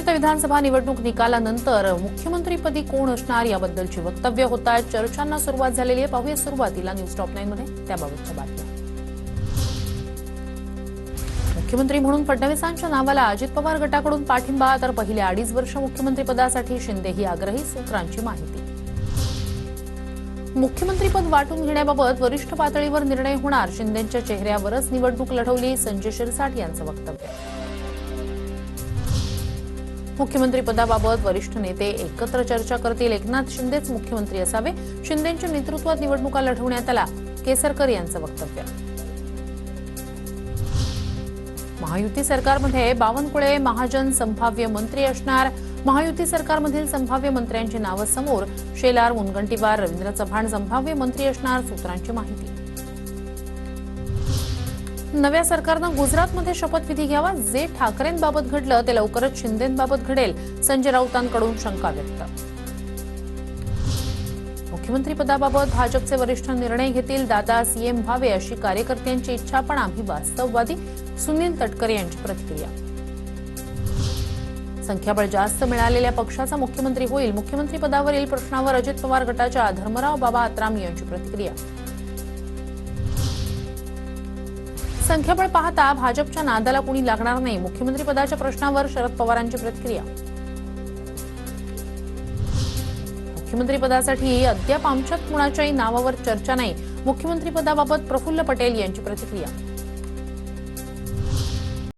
आता विधानसभा निवडणूक निकालानंतर मुख्यमंत्रीपदी कोण असणार याबद्दलची वक्तव्य होत आहेत. चर्चांना सुरुवात झालेली आहे. पाहूया सुरुवातीला न्यूज टॉप 9 मध्ये त्याबाबतच्या बातम्या. मुख्यमंत्री म्हणून फडणवीसांच्या नावाला अजित पवार गटाकडून पाठिंबा, तर पहिल्या 2.5 वर्ष मुख्यमंत्रीपदासाठी शिंदे ही आग्रही. सूत्रांची माहिती. मुख्यमंत्रीपद वाटून घेण्याबाबत वरिष्ठ पातळीवर निर्णय होणार. शिंदेंच्या चेहऱ्यावरच निवडणूक लढवली. संजय शिरसाट यांचं वक्तव्य. मुख्यमंत्रीपदाबाबत वरिष्ठ नेते एकत्र चर्चा करतील. एकनाथ शिंदेच मुख्यमंत्री असावे. शिंदेंच्या नेतृत्वात निवडणुका लढवण्यात आला. केसरकर यांचं वक्तव्य. महायुती सरकारमध्ये बावनकुळे, महाजन संभाव्य मंत्री असणार. महायुती सरकारमधील संभाव्य मंत्र्यांची नावं समोर. शेलार, मुनगंटीवार, रवींद्र चव्हाण संभाव्य मंत्री असणार. सूत्रांची माहिती. नव्या सरकारनं गुजरातमध्ये शपथविधी घ्यावा. जे ठाकरेंबाबत घडलं ते लवकरच शिंदेंबाबत घडेल. संजय राऊतांकडून शंका व्यक्त. मुख्यमंत्रीपदाबाबत भाजपचे वरिष्ठ निर्णय घेतील. दादा सीएम व्हावे अशी कार्यकर्त्यांची इच्छा, पण आम्ही वास्तववादी. सुनील तटकरे यांची प्रतिक्रिया. संख्याबळ जास्त मिळालेल्या पक्षाचा मुख्यमंत्री होईल. मुख्यमंत्रीपदावरील प्रश्नावर अजित पवार गटाच्या धर्मराव बाबा आत्राम यांची प्रतिक्रिया. संख्याबळ पाहता भाजपच्या नादाला कुणी लागणार नाही. मुख्यमंत्रीपदाच्या प्रश्नावर शरद पवारांची प्रतिक्रिया. मुख्यमंत्रीपदासाठी अद्याप आमच्यात कुणाच्याही नावावर चर्चा नाही. मुख्यमंत्रीपदाबाबत प्रफुल्ल पटेल यांची प्रतिक्रिया.